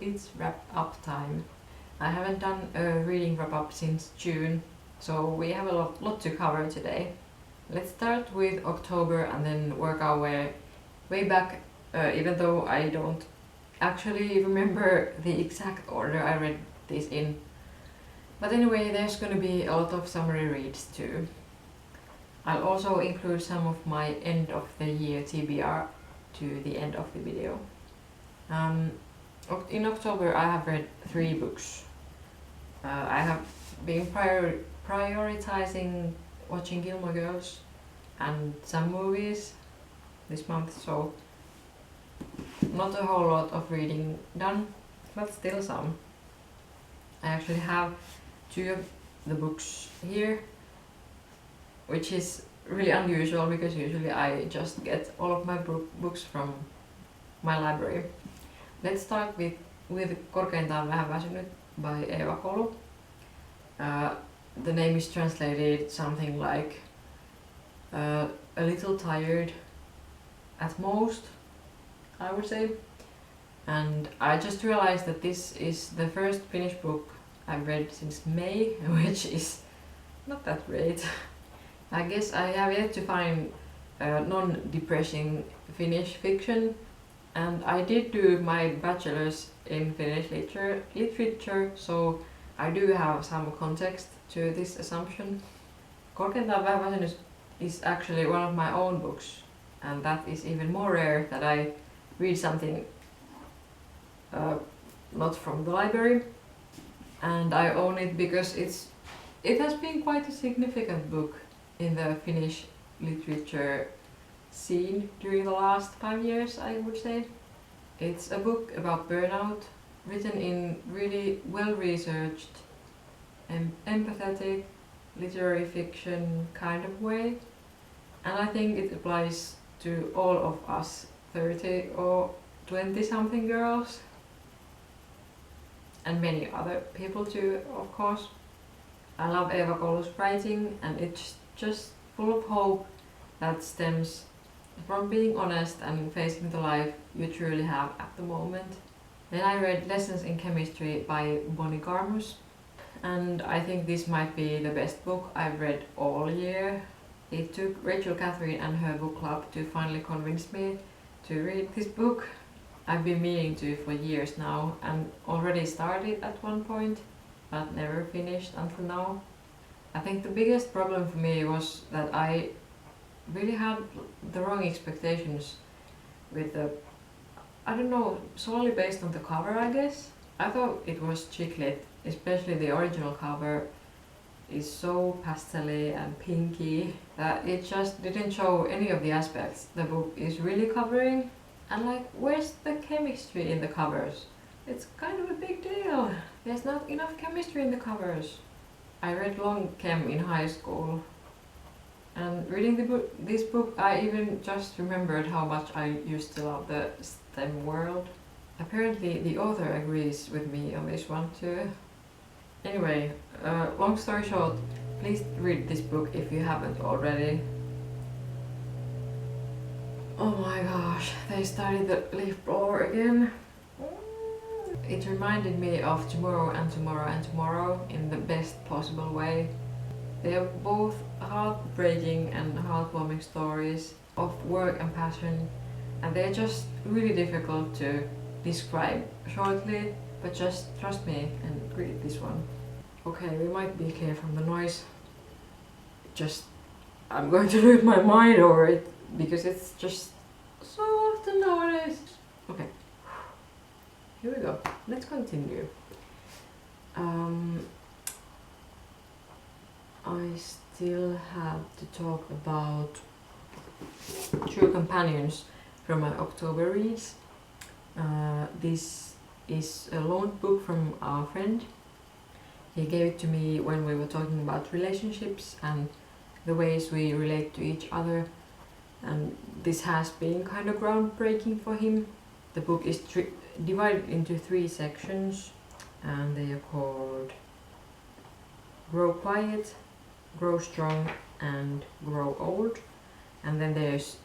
it's wrap up time. I haven't done a reading wrap up since June, so we have a lot to cover today. Let's start with October and then work our way back, even though I don't actually remember the exact order I read this in. But anyway, there's gonna be a lot of summary reads too. I'll also include some of my end of the year TBR to the end of the video. In October I have read 3 books. I have been prioritizing watching Gilmore Girls and some movies this month, so not a whole lot of reading done, but still some. I actually have 2 of the books here, which is really unusual because usually I just get all of my books from my library. Let's start with Korkeintaan, vähän väsynyt by Eeva Kolu. The name is translated something like a little tired at most, I would say. And I just realized that this is the first Finnish book I've read since May, which is not that great. I guess I have yet to find non-depressing Finnish fiction, and I did do my bachelor's in Finnish literature, so I do have some context to this assumption. Korkeintaan, vähän väsynyt is actually one of my own books, and that is even more rare that I read something not from the library, and I own it because it has been quite a significant book in the Finnish literature scene during the last 5 years, I would say. It's a book about burnout, written in really well-researched and empathetic literary fiction kind of way, and I think it applies to all of us 30 or 20 something girls, and many other people too, of course. I love Eeva Kolu's writing, and it's just full of hope that stems from being honest and facing the life you truly have at the moment. Then I read Lessons in Chemistry by Garmus, and I think this might be the best book I've read all year. It took Rachel, Catherine and her book club to finally convince me to read this book. I've been meaning to for years now and already started at one point, but never finished until now. I think the biggest problem for me was that I really had the wrong expectations with the, I don't know, solely based on the cover, I guess. I thought it was chick lit, especially the original cover is so pastel-y and pinky that it just didn't show any of the aspects the book is really covering. And like, where's the chemistry in the covers? It's kind of a big deal. There's not enough chemistry in the covers. I read long chem in high school, and reading this book I even just remembered how much I used to love the STEM world. Apparently the author agrees with me on this one too. Anyway, long story short, please read this book if you haven't already. Oh my gosh, they started the leaf blower again. It reminded me of Tomorrow and Tomorrow and Tomorrow in the best possible way. They are both heartbreaking and heartwarming stories of work and passion, and they're just really difficult to describe shortly, but just trust me and read this one. Okay, we might be clear from the noise. I'm going to lose my mind over it because it's just so often nowadays. Okay, here we go. Let's continue. I still have to talk about True Companions from my October reads. This is a loaned book from our friend. He gave it to me when we were talking about relationships and the ways we relate to each other, and this has been kind of groundbreaking for him. The book is divided into 3 sections, and they are called Grow Quiet, Grow Strong and Grow Old. And then there's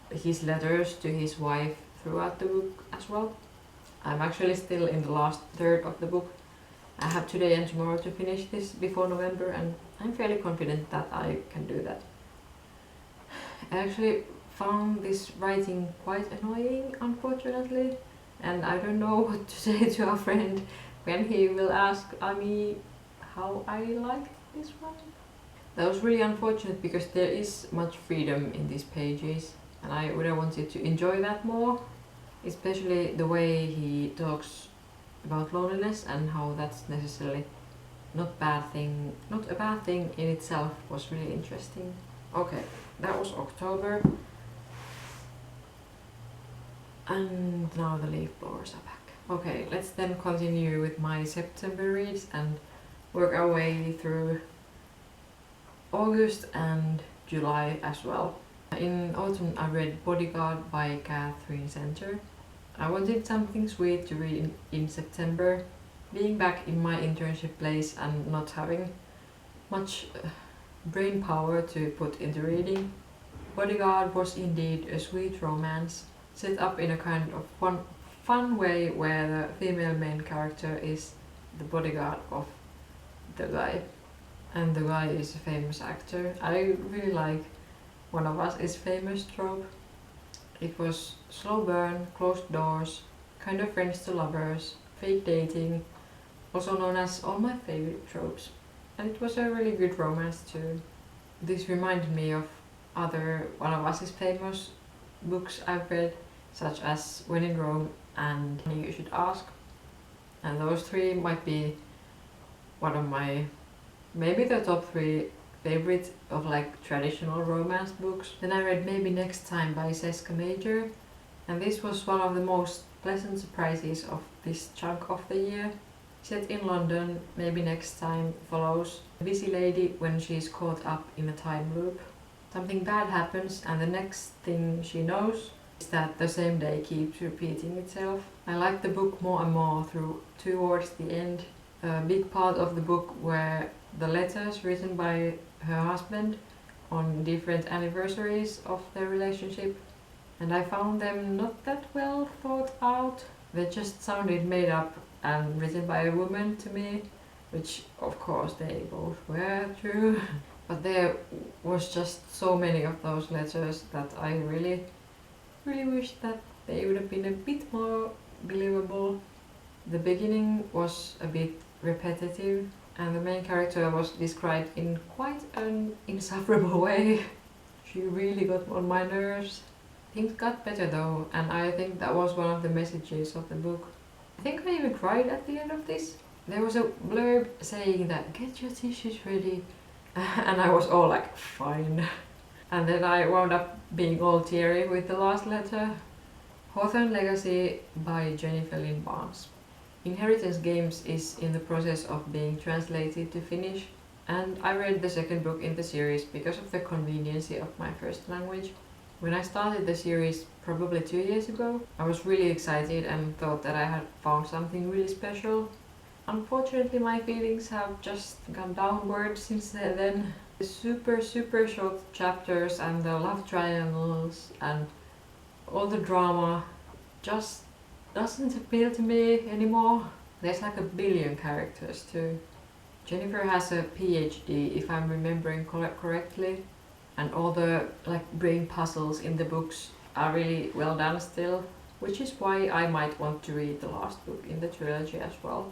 his letters to his wife throughout the book as well. I'm actually still in the last third of the book. I have today and tomorrow to finish this before November, and I'm fairly confident that I can do that. I actually found this writing quite annoying, unfortunately, and I don't know what to say to a friend when he will ask me how I like this one. That was really unfortunate because there is much freedom in these pages, and I would have wanted to enjoy that more, especially the way he talks about loneliness and how that's necessarily not a bad thing in itself was really interesting. Okay, that was October. And now the leaf blowers are back. Okay, let's then continue with my September reads and work our way through August and July as well. In autumn I read Bodyguard by Katherine. I wanted something sweet to read in September, being back in my internship place and not having much brain power to put into reading. Bodyguard was indeed a sweet romance, set up in a kind of fun way where the female main character is the bodyguard of the guy. And the guy is a famous actor. I really like one of us is famous trope. It was slow burn, closed doors, kind of friends to lovers, fake dating, also known as all my favorite tropes. And it was a really good romance too. This reminded me of other one of us is famous books I've read, such as When in Rome and You Should Ask. And those three might be one of my, maybe the top three favorite of like traditional romance books. Then I read Maybe Next Time by Cesca, and this was one of the most pleasant surprises of this chunk of the year. Set in London, Maybe Next Time follows a busy lady when she's caught up in a time loop. Something bad happens and the next thing she knows is that the same day keeps repeating itself. I liked the book more and more towards the end. A big part of the book were the letters written by her husband on different anniversaries of their relationship, and I found them not that well thought out. They just sounded made up and written by a woman to me, which of course they both were true. But there was just so many of those letters that I really wish that they would have been a bit more believable. The beginning was a bit repetitive, and the main character was described in quite an insufferable way. She really got on my nerves. Things got better though, and I think that was one of the messages of the book. I think I even cried at the end of this. There was a blurb saying that get your tissues ready, and I was all like, fine. And then I wound up being all teary with the last letter. Hawthorne Legacy by Jennifer Lynn Barnes. Inheritance Games is in the process of being translated to Finnish, and I read the second book in the series because of the conveniency of my first language. When I started the series probably 2 years ago, I was really excited and thought that I had found something really special. Unfortunately, my feelings have just gone downward since then. The super short chapters and the love triangles and all the drama just doesn't appeal to me anymore. There's like a billion characters too. Jennifer has a PhD, if I'm remembering correctly, and all the like brain puzzles in the books are really well done still, which is why I might want to read the last book in the trilogy as well.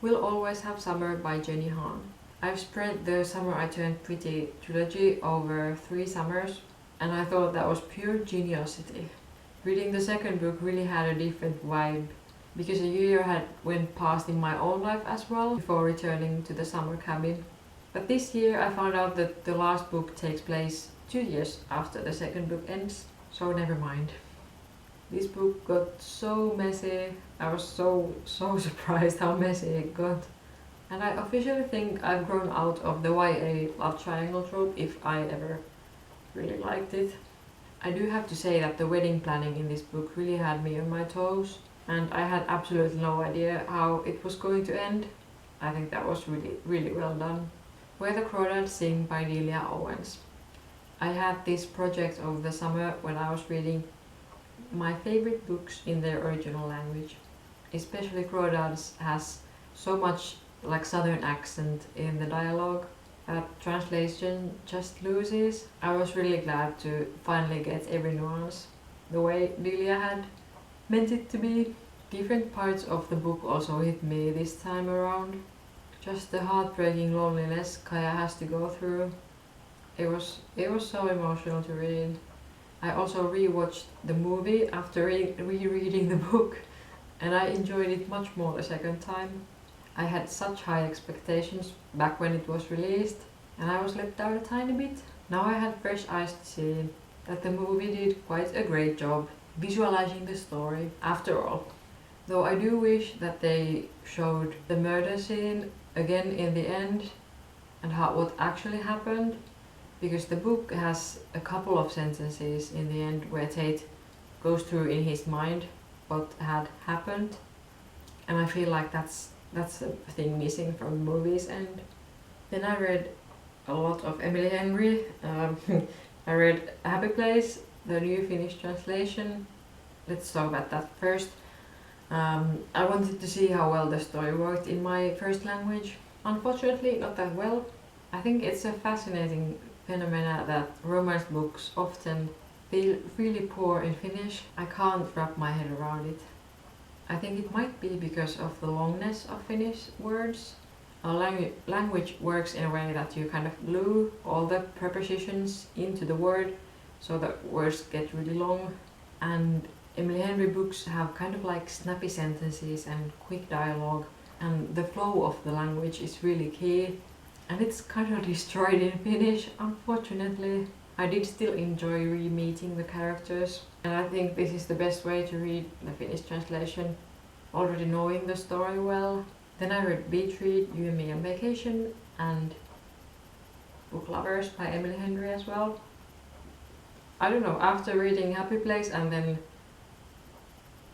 We'll Always Have Summer by Jenny Han. I've spread the Summer I Turned Pretty trilogy over 3 summers, and I thought that was pure geniusity. Reading the second book really had a different vibe, because a year had went past in my own life as well before returning to the summer cabin. But this year I found out that the last book takes place 2 years after the second book ends, so never mind. This book got so messy. I was so surprised how messy it got. And I officially think I've grown out of the YA love triangle trope if I ever really liked it. I do have to say that the wedding planning in this book really had me on my toes, and I had absolutely no idea how it was going to end. I think that was really well done. Where the Crawdads Sing by Delia Owens. I had this project over the summer when I was reading my favorite books in their original language. especially crawdads, has so much like southern accent in the dialogue that translation just loses. I was really glad to finally get every nuance the way Delia had meant it to be. Different parts of the book also hit me this time around. Just the heartbreaking loneliness Kaya has to go through. It was so emotional to read. I also rewatched the movie after rereading the book, and I enjoyed it much more the second time. I had such high expectations back when it was released, and I was let down a tiny bit. Now I had fresh eyes to see that the movie did quite a great job visualizing the story after all. Though I do wish that they showed the murder scene again in the end and what actually happened, because the book has a couple of sentences in the end where Tate goes through in his mind what had happened, and I feel like that's a thing missing from the movie's end. Then I read a lot of Emily Henry. I read Happy Place, the new Finnish translation. Let's talk about that first. I wanted to see how well the story worked in my first language. Unfortunately, not that well. I think it's a fascinating phenomena that romance books often feel really poor in Finnish. I can't wrap my head around it. I think it might be because of the longness of Finnish words. Our language works in a way that you kind of glue all the prepositions into the word, so that words get really long. And Emily Henry books have kind of like snappy sentences and quick dialogue, and the flow of the language is really key. And it's kind of destroyed in Finnish, unfortunately. I did still enjoy re-meeting the characters, and I think this is the best way to read the Finnish translation, already knowing the story well. Then I read Beach Read, You and Me on Vacation, and Book Lovers by Emily Henry as well. I don't know, after reading Happy Place and then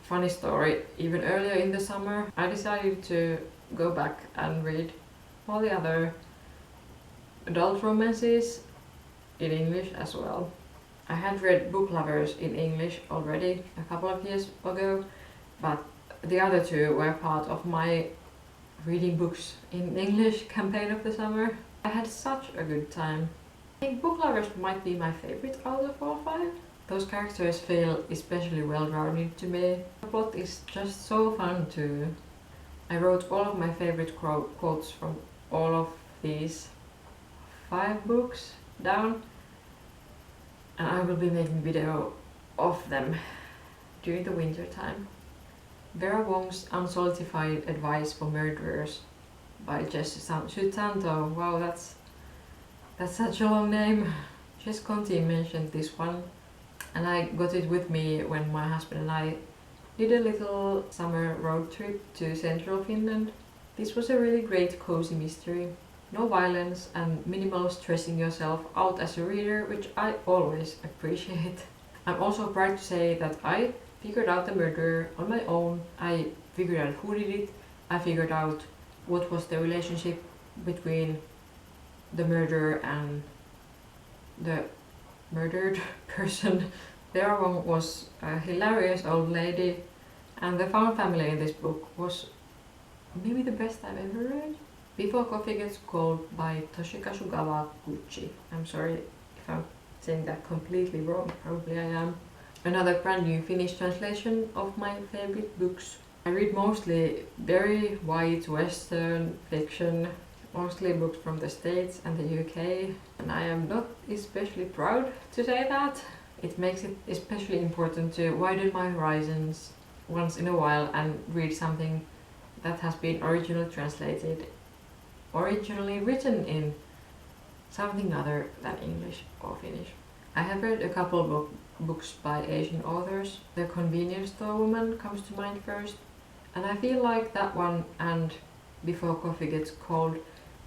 Funny Story even earlier in the summer, I decided to go back and read all the other adult romances in English as well. I had read Book Lovers in English already a couple of years ago, but the other two were part of my reading books in English campaign of the summer. I had such a good time. I think Book Lovers might be my favorite out of all five. Those characters feel especially well-rounded to me. The plot is just so fun too. I wrote all of my favorite quotes from all of these 5 books down, and I will be making video of them during the winter time. Vera Wong's Unsolitified Advice for Murderers by Sutanto. Wow, that's such a long name. Jess Conti mentioned this one, and I got it with me when my husband and I did a little summer road trip to central Finland. This was a really great cozy mystery. No violence and minimal stressing yourself out as a reader, which I always appreciate. I'm also proud to say that I figured out the murder on my own. I figured out who did it. I figured out what was the relationship between the murderer and the murdered person. Vera Wong was a hilarious old lady, and the found family in this book was maybe the best I've ever read. Before Coffee Gets Cold by Koshikazu Kawaguchi. I'm sorry if I'm saying that completely wrong, probably I am. Another brand new Finnish translation of my favorite books. I read mostly very white Western fiction, mostly books from the States and the UK, and I am not especially proud to say that. It makes it especially important to widen my horizons once in a while and read something that has been originally written in something other than English or Finnish. I have read a couple books by Asian authors. The Convenience Store Woman comes to mind first, and I feel like that one and Before Coffee Gets Cold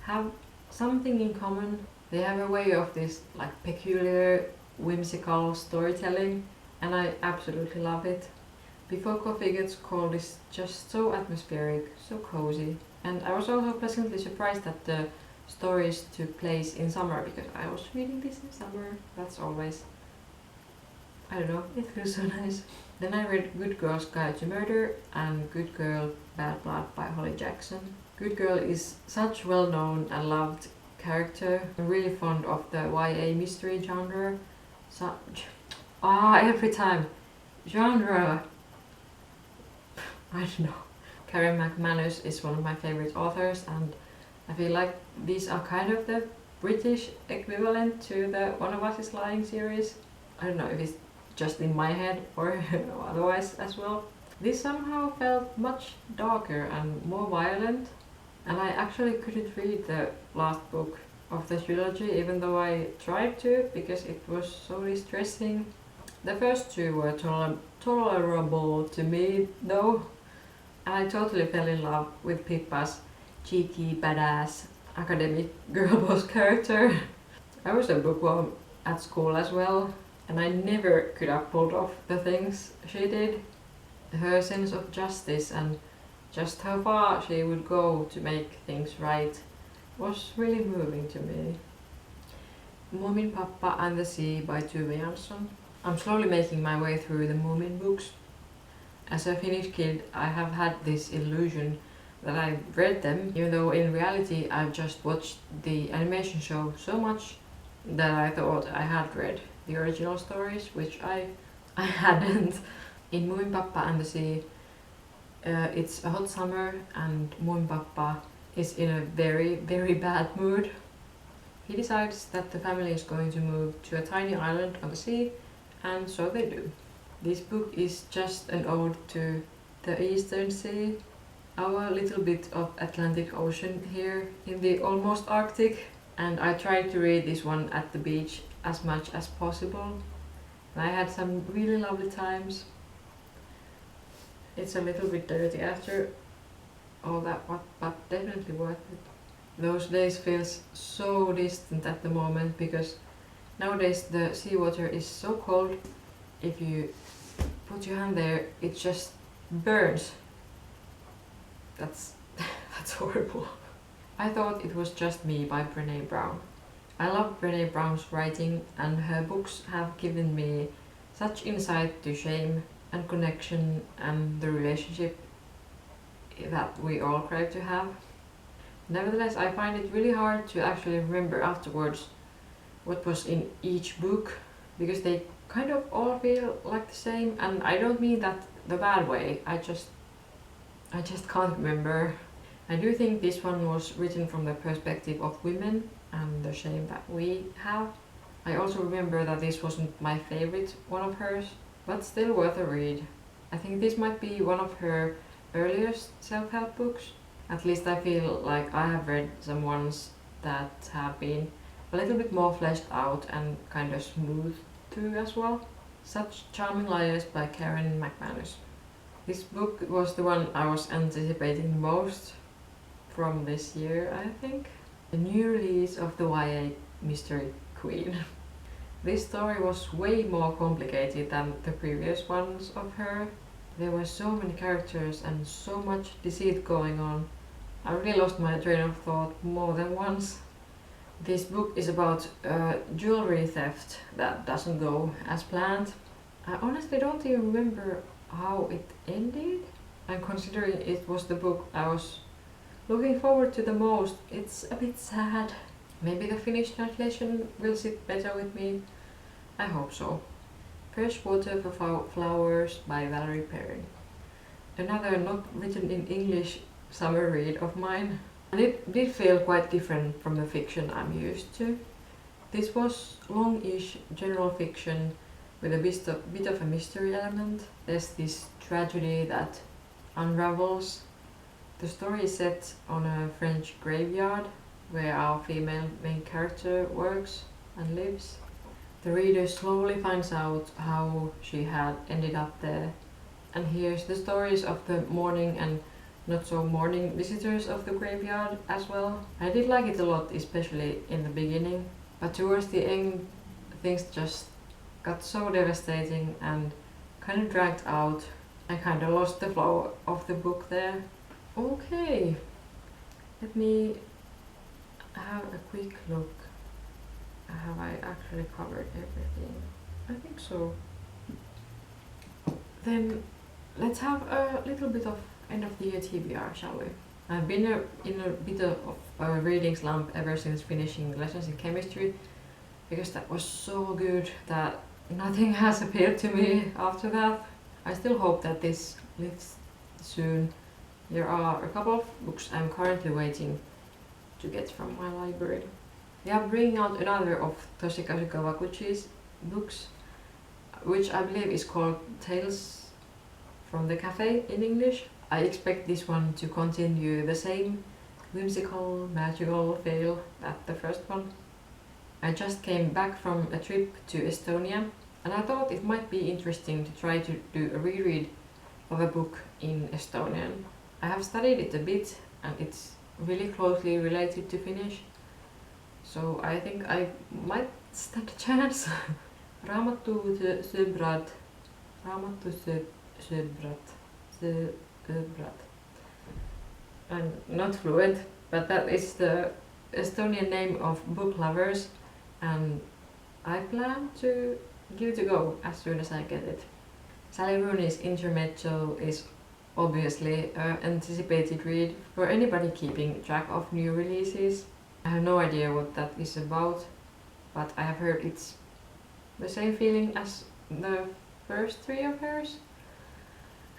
have something in common. They have a way of this like peculiar, whimsical storytelling, and I absolutely love it. Before Coffee Gets Cold is just so atmospheric, so cozy, and I was also pleasantly surprised that the stories took place in summer, because I was reading this in summer. That's always I don't know, it feels so nice. Then I read Good Girl's Guide to Murder and Good Girl, Bad Blood by Holly Jackson. Good Girl is such well-known and loved character. I'm really fond of the YA mystery genre. Every time. Genre. I don't know. Katherine McManus is one of my favorite authors, and I feel like these are kind of the British equivalent to the One of Us is Lying series. I don't know if it's just in my head or otherwise as well. This somehow felt much darker and more violent, and I actually couldn't read the last book of the trilogy even though I tried to because it was so distressing. The first two were tolerable to me though, and I totally fell in love with Pippa's cheeky, badass, academic girl boss character. I was a bookworm at school as well, and I never could have pulled off the things she did. Her sense of justice and just how far she would go to make things right was really moving to me. Moominpappa and the Sea by Tove Jansson. I'm slowly making my way through the Moomin books. As a Finnish kid, I have had this illusion that I've read them, even though in reality I've just watched the animation show so much that I thought I had read the original stories, which I hadn't. In Moominpappa and the Sea, it's a hot summer and Moominpappa is in a very, very bad mood. He decides that the family is going to move to a tiny island on the sea, and so they do. This book is just an ode to the Eastern Sea, our little bit of Atlantic Ocean here in the almost Arctic, and I tried to read this one at the beach as much as possible. And I had some really lovely times. It's a little bit dirty after all that, but definitely worth it. Those days feels so distant at the moment because nowadays the seawater is so cold. If you put your hand there, it just burns. That's horrible. I Thought It Was Just Me by Brene Brown. I love Brene Brown's writing, and her books have given me such insight to shame and connection and the relationship that we all crave to have. Nevertheless, I find it really hard to actually remember afterwards what was in each book, because they kind of all feel like the same, and I don't mean that the bad way, I just can't remember. I do think this one was written from the perspective of women and the shame that we have. I also remember that this wasn't my favorite one of hers, but still worth a read. I think this might be one of her earliest self-help books. At least I feel like I have read some ones that have been a little bit more fleshed out and kind of smooth too as well. Such Charming Liars by Katherine McManus. This book was the one I was anticipating most from this year, I think. The new release of the YA Mystery Queen. This story was way more complicated than the previous ones of her. There were so many characters and so much deceit going on. I really lost my train of thought more than once. This book is about jewelry theft that doesn't go as planned. I honestly don't even remember how it ended, and considering it was the book I was looking forward to the most, it's a bit sad. Maybe the Finnish translation will sit better with me. I hope so. Fresh Water for Flowers by Valerie Perrin. Another not written in English summer read of mine. And it did feel quite different from the fiction I'm used to. This was long-ish general fiction with a bit of a mystery element. There's this tragedy that unravels. The story is set on a French graveyard where our female main character works and lives. The reader slowly finds out how she had ended up there and hears the stories of the mourning and not so mourning visitors of the graveyard as well. I did like it a lot, especially in the beginning, but towards the end things just got so devastating and kind of dragged out. I kind of lost the flow of the book there. Okay, let me have a quick look. Have I actually covered everything? I think so. Then let's have a little bit of end of the year TBR, shall we? I've been in a bit of a reading slump ever since finishing lessons in chemistry, because that was so good that nothing has appealed to me after that. I still hope that this lifts soon. There are a couple of books I'm currently waiting to get from my library. They are bringing out another of Toshikazu Kawaguchi's books, which I believe is called Tales from the Cafe in English. I expect this one to continue the same whimsical, magical feel that the first one. I just came back from a trip to Estonia, and I thought it might be interesting to try to do a reread of a book in Estonian. I have studied it a bit, and it's really closely related to Finnish, so I think I might stand a chance. Raamattu sõbrad, I'm not fluent, but that is the Estonian name of book lovers, and I plan to give it a go as soon as I get it. Sally Rooney's Intermezzo is obviously an anticipated read for anybody keeping track of new releases. I have no idea what that is about, but I have heard it's the same feeling as the first three of hers.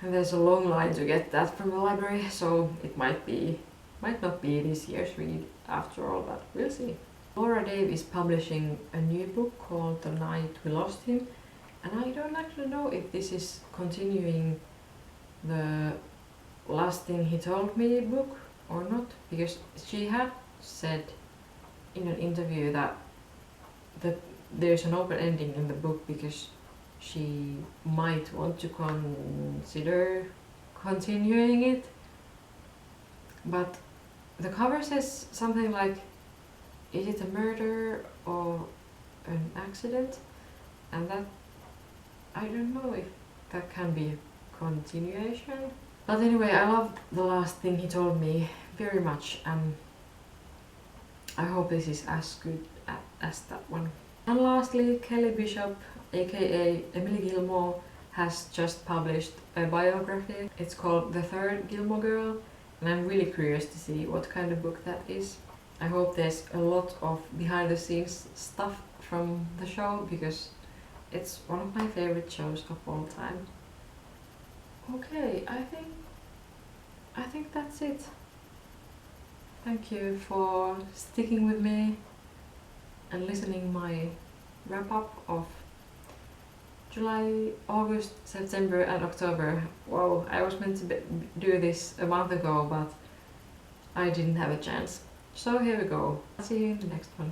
And there's a long line to get that from the library, so it might not be this year's read after all, but we'll see. Laura Dave is publishing a new book called The Night We Lost Him, and I don't actually know if this is continuing the Last Thing He Told Me book or not, because she had said in an interview that there's an open ending in the book because she might want to consider continuing it, but the cover says something like, is it a murder or an accident? And that, I don't know if that can be a continuation. But anyway, I love The Last Thing He Told Me very much, and I hope this is as good as that one. And lastly, Kelly Bishop, aka Emily Gilmore, has just published a biography. It's called The Third Gilmore Girl, and I'm really curious to see what kind of book that is. I hope there's a lot of behind the scenes stuff from the show, because it's one of my favorite shows of all time. Okay, I think that's it. Thank you for sticking with me and listening my wrap up of July, August, September and October. Wow, I was meant to do this a month ago, but I didn't have a chance. So here we go. See you in the next one.